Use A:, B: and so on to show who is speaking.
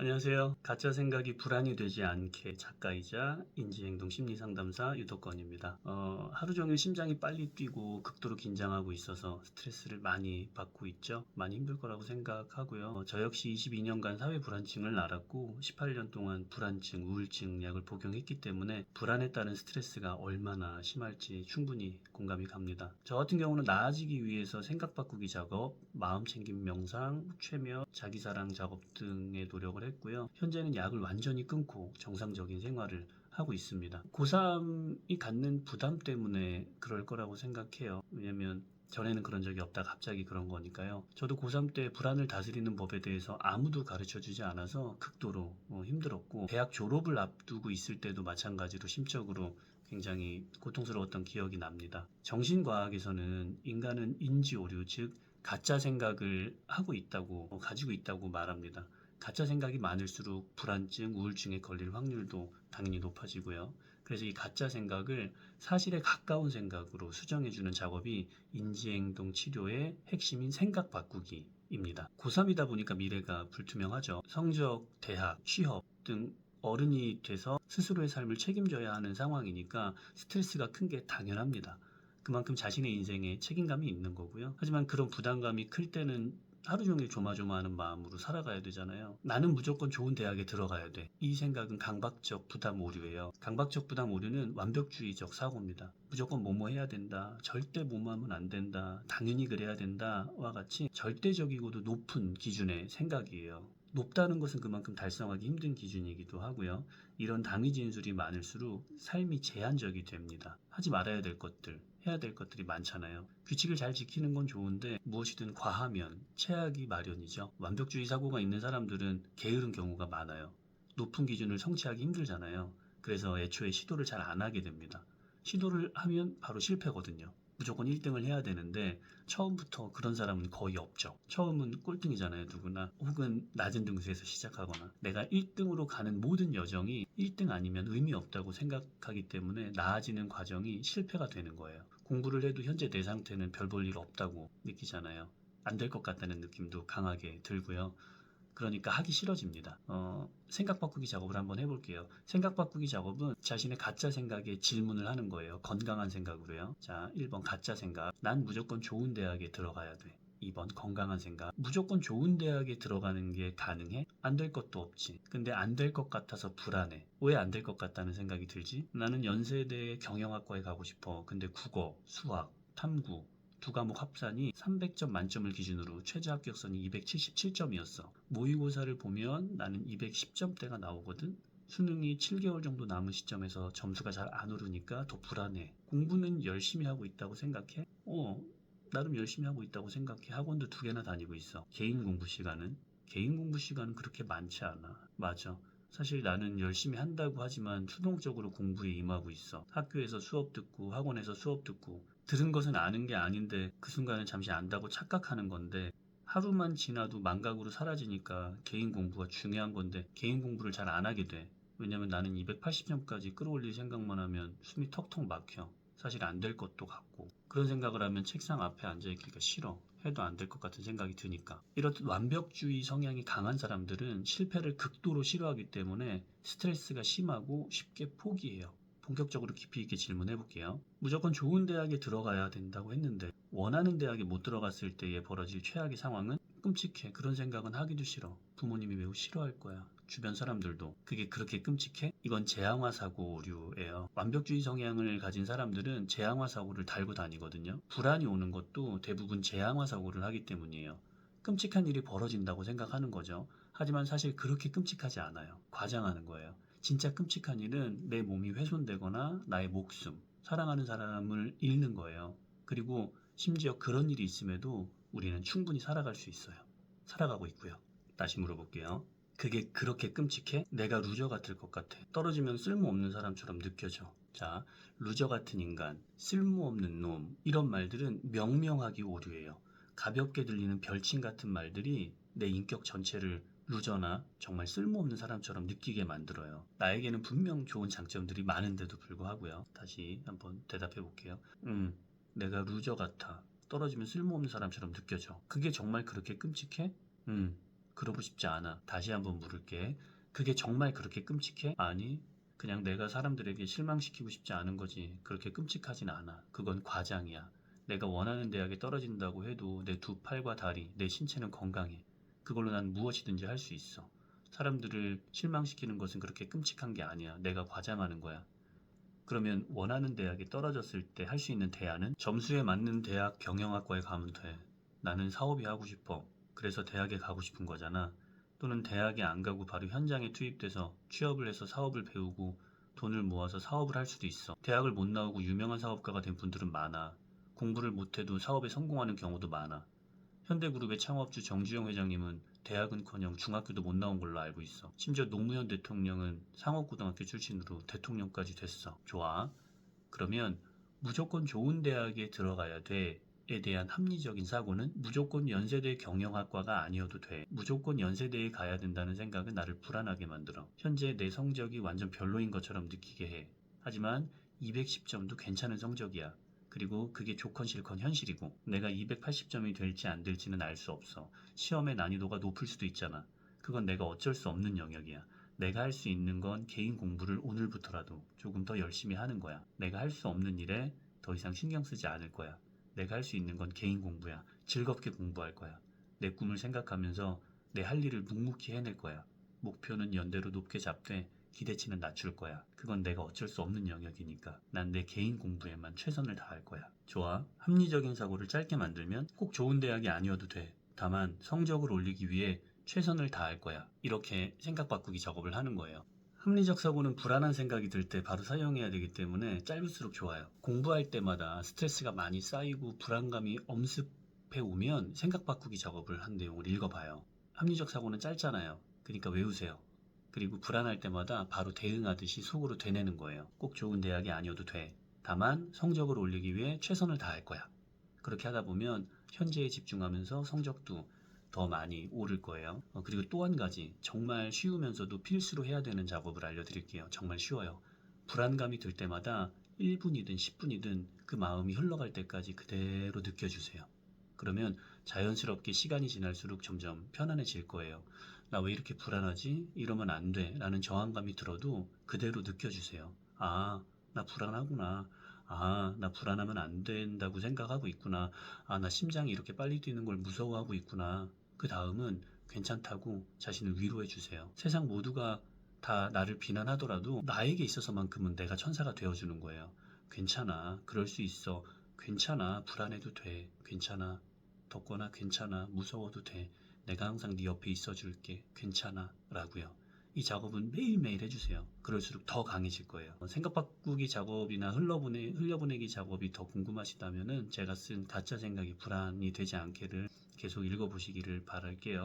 A: 안녕하세요. 가짜 생각이 불안이 되지 않게 작가이자 인지행동 심리상담사 유도건입니다. 하루 종일 심장이 빨리 뛰고 극도로 긴장하고 있어서 스트레스를 많이 받고 있죠. 많이 힘들 거라고 생각하고요. 저 역시 22년간 사회 불안증을 앓았고 18년 동안 불안증, 우울증 약을 복용했기 때문에 불안에 따른 스트레스가 얼마나 심할지 충분히 공감이 갑니다. 저 같은 경우는 나아지기 위해서 생각 바꾸기 작업, 마음 챙김 명상, 최면, 자기사랑 작업 등의 노력을 했고요. 현재는 약을 완전히 끊고 정상적인 생활을 하고 있습니다. 고3이 갖는 부담 때문에 그럴 거라고 생각해요. 왜냐면 전에는 그런 적이 없다 갑자기 그런 거니까요. 저도 고3 때 불안을 다스리는 법에 대해서 아무도 가르쳐 주지 않아서 극도로 힘들었고, 대학 졸업을 앞두고 있을 때도 마찬가지로 심적으로 굉장히 고통스러웠던 기억이 납니다. 정신과학에서는 인간은 인지오류, 즉 가짜 생각을 하고 있다고, 가지고 있다고 말합니다. 가짜 생각이 많을수록 불안증, 우울증에 걸릴 확률도 당연히 높아지고요. 그래서 이 가짜 생각을 사실에 가까운 생각으로 수정해주는 작업이 인지행동 치료의 핵심인 생각 바꾸기입니다. 고3이다 보니까 미래가 불투명하죠. 성적, 대학, 취업 등 어른이 돼서 스스로의 삶을 책임져야 하는 상황이니까 스트레스가 큰 게 당연합니다. 그만큼 자신의 인생에 책임감이 있는 거고요. 하지만 그런 부담감이 클 때는 하루 종일 조마조마하는 마음으로 살아가야 되잖아요. 나는 무조건 좋은 대학에 들어가야 돼. 이 생각은 강박적 부담 오류예요. 강박적 부담 오류는 완벽주의적 사고입니다. 무조건 뭐뭐 해야 된다. 절대 뭐뭐 하면 안 된다. 당연히 그래야 된다와 같이 절대적이고도 높은 기준의 생각이에요. 높다는 것은 그만큼 달성하기 힘든 기준이기도 하고요. 이런 당위 진술이 많을수록 삶이 제한적이 됩니다. 하지 말아야 될 것들, 해야 될 것들이 많잖아요. 규칙을 잘 지키는 건 좋은데 무엇이든 과하면 최악이 마련이죠. 완벽주의 사고가 있는 사람들은 게으른 경우가 많아요. 높은 기준을 성취하기 힘들잖아요. 그래서 애초에 시도를 잘 안 하게 됩니다. 시도를 하면 바로 실패거든요. 무조건 1등을 해야 되는데 처음부터 그런 사람은 거의 없죠. 처음은 꼴등이잖아요, 누구나. 혹은 낮은 등수에서 시작하거나. 내가 1등으로 가는 모든 여정이 1등 아니면 의미 없다고 생각하기 때문에 나아지는 과정이 실패가 되는 거예요. 공부를 해도 현재 내 상태는 별 볼 일 없다고 느끼잖아요. 안 될 것 같다는 느낌도 강하게 들고요. 그러니까 하기 싫어집니다. 생각 바꾸기 작업을 한번 해볼게요. 생각 바꾸기 작업은 자신의 가짜 생각에 질문을 하는 거예요. 건강한 생각으로요. 자, 1번 가짜 생각. 난 무조건 좋은 대학에 들어가야 돼. 2번 건강한 생각. 무조건 좋은 대학에 들어가는 게 가능해? 안 될 것도 없지. 근데 안 될 것 같아서 불안해. 왜 안 될 것 같다는 생각이 들지? 나는 연세대 경영학과에 가고 싶어. 근데 국어, 수학, 탐구 두 과목 합산이 300점 만점을 기준으로 최저 합격선이 277점이었어. 모의고사를 보면 나는 210점대가 나오거든. 수능이 7개월 정도 남은 시점에서 점수가 잘 안 오르니까 더 불안해. 공부는 열심히 하고 있다고 생각해? 나름 열심히 하고 있다고 생각해. 학원도 2개나 다니고 있어. 개인 공부 시간은? 개인 공부 시간은 그렇게 많지 않아. 맞아. 사실 나는 열심히 한다고 하지만 수동적으로 공부에 임하고 있어. 학교에서 수업 듣고 학원에서 수업 듣고 들은 것은 아는 게 아닌데 그 순간은 잠시 안다고 착각하는 건데, 하루만 지나도 망각으로 사라지니까 개인 공부가 중요한 건데 개인 공부를 잘 안 하게 돼. 왜냐면 나는 280점까지 끌어올릴 생각만 하면 숨이 턱턱 막혀. 사실 안 될 것도 같고, 그런 생각을 하면 책상 앞에 앉아있기가 싫어. 해도 안 될 것 같은 생각이 드니까. 이렇듯 완벽주의 성향이 강한 사람들은 실패를 극도로 싫어하기 때문에 스트레스가 심하고 쉽게 포기해요. 본격적으로 깊이 있게 질문해 볼게요. 무조건 좋은 대학에 들어가야 된다고 했는데 원하는 대학에 못 들어갔을 때에 벌어질 최악의 상황은? 끔찍해. 그런 생각은 하기도 싫어. 부모님이 매우 싫어할 거야. 주변 사람들도. 그게 그렇게 끔찍해? 이건 제항화 사고류예요. 완벽주의 성향을 가진 사람들은 제항화 사고를 달고 다니거든요. 불안이 오는 것도 대부분 제항화 사고를 하기 때문이에요. 끔찍한 일이 벌어진다고 생각하는 거죠. 하지만 사실 그렇게 끔찍하지 않아요. 과장하는 거예요. 진짜 끔찍한 일은 내 몸이 훼손되거나 나의 목숨, 사랑하는 사람을 잃는 거예요. 그리고 심지어 그런 일이 있음에도 우리는 충분히 살아갈 수 있어요. 살아가고 있고요. 다시 물어볼게요. 그게 그렇게 끔찍해? 내가 루저 같을 것 같아. 떨어지면 쓸모없는 사람처럼 느껴져. 자, 루저 같은 인간, 쓸모없는 놈, 이런 말들은 명명하기 오류예요. 가볍게 들리는 별칭 같은 말들이 내 인격 전체를 루저나 정말 쓸모없는 사람처럼 느끼게 만들어요. 나에게는 분명 좋은 장점들이 많은데도 불구하고요. 다시 한번 대답해 볼게요. 내가 루저 같아. 떨어지면 쓸모없는 사람처럼 느껴져. 그게 정말 그렇게 끔찍해? 그러고 싶지 않아. 다시 한번 물을게. 그게 정말 그렇게 끔찍해? 아니, 그냥 내가 사람들에게 실망시키고 싶지 않은 거지. 그렇게 끔찍하진 않아. 그건 과장이야. 내가 원하는 대학에 떨어진다고 해도 내 두 팔과 다리, 내 신체는 건강해. 그걸로 난 무엇이든지 할 수 있어. 사람들을 실망시키는 것은 그렇게 끔찍한 게 아니야. 내가 과장하는 거야. 그러면 원하는 대학에 떨어졌을 때 할 수 있는 대안은 점수에 맞는 대학 경영학과에 가면 돼. 나는 사업이 하고 싶어. 그래서 대학에 가고 싶은 거잖아. 또는 대학에 안 가고 바로 현장에 투입돼서 취업을 해서 사업을 배우고 돈을 모아서 사업을 할 수도 있어. 대학을 못 나오고 유명한 사업가가 된 분들은 많아. 공부를 못해도 사업에 성공하는 경우도 많아. 현대그룹의 창업주 정주영 회장님은 대학은커녕 중학교도 못 나온 걸로 알고 있어. 심지어 노무현 대통령은 상업고등학교 출신으로 대통령까지 됐어. 좋아. 그러면 무조건 좋은 대학에 들어가야 돼에 대한 합리적인 사고는 무조건 연세대 경영학과가 아니어도 돼. 무조건 연세대에 가야 된다는 생각은 나를 불안하게 만들어. 현재 내 성적이 완전 별로인 것처럼 느끼게 해. 하지만 210점도 괜찮은 성적이야. 그리고 그게 좋건 싫건 현실이고 내가 280점이 될지 안 될지는 알 수 없어. 시험의 난이도가 높을 수도 있잖아. 그건 내가 어쩔 수 없는 영역이야. 내가 할 수 있는 건 개인 공부를 오늘부터라도 조금 더 열심히 하는 거야. 내가 할 수 없는 일에 더 이상 신경 쓰지 않을 거야. 내가 할 수 있는 건 개인 공부야. 즐겁게 공부할 거야. 내 꿈을 생각하면서 내 할 일을 묵묵히 해낼 거야. 목표는 연대로 높게 잡되 기대치는 낮출 거야. 그건 내가 어쩔 수 없는 영역이니까. 난 내 개인 공부에만 최선을 다할 거야. 좋아. 합리적인 사고를 짧게 만들면 꼭 좋은 대학이 아니어도 돼. 다만 성적을 올리기 위해 최선을 다할 거야. 이렇게 생각 바꾸기 작업을 하는 거예요. 합리적 사고는 불안한 생각이 들 때 바로 사용해야 되기 때문에 짧을수록 좋아요. 공부할 때마다 스트레스가 많이 쌓이고 불안감이 엄습해 오면 생각 바꾸기 작업을 한 내용을 읽어봐요. 합리적 사고는 짧잖아요. 그러니까 외우세요. 그리고 불안할 때마다 바로 대응하듯이 속으로 되뇌는 거예요. 꼭 좋은 대학이 아니어도 돼. 다만 성적을 올리기 위해 최선을 다할 거야. 그렇게 하다 보면 현재에 집중하면서 성적도 더 많이 오를 거예요. 그리고 또 한 가지 정말 쉬우면서도 필수로 해야 되는 작업을 알려드릴게요. 정말 쉬워요. 불안감이 들 때마다 1분이든 10분이든 그 마음이 흘러갈 때까지 그대로 느껴주세요. 그러면 자연스럽게 시간이 지날수록 점점 편안해질 거예요. 나 왜 이렇게 불안하지? 이러면 안 돼. 라는 저항감이 들어도 그대로 느껴주세요. 아, 나 불안하구나. 아, 나 불안하면 안 된다고 생각하고 있구나. 아, 나 심장이 이렇게 빨리 뛰는 걸 무서워하고 있구나. 그 다음은 괜찮다고 자신을 위로해 주세요. 세상 모두가 다 나를 비난하더라도 나에게 있어서만큼은 내가 천사가 되어주는 거예요. 괜찮아. 그럴 수 있어. 괜찮아. 불안해도 돼. 괜찮아. 덥거나 괜찮아. 무서워도 돼. 내가 항상 네 옆에 있어 줄게. 괜찮아. 라고요. 이 작업은 매일매일 해주세요. 그럴수록 더 강해질 거예요. 생각 바꾸기 작업이나 흘려보내기 작업이 더 궁금하시다면은 제가 쓴 가짜 생각이 불안이 되지 않게를 계속 읽어보시기를 바랄게요.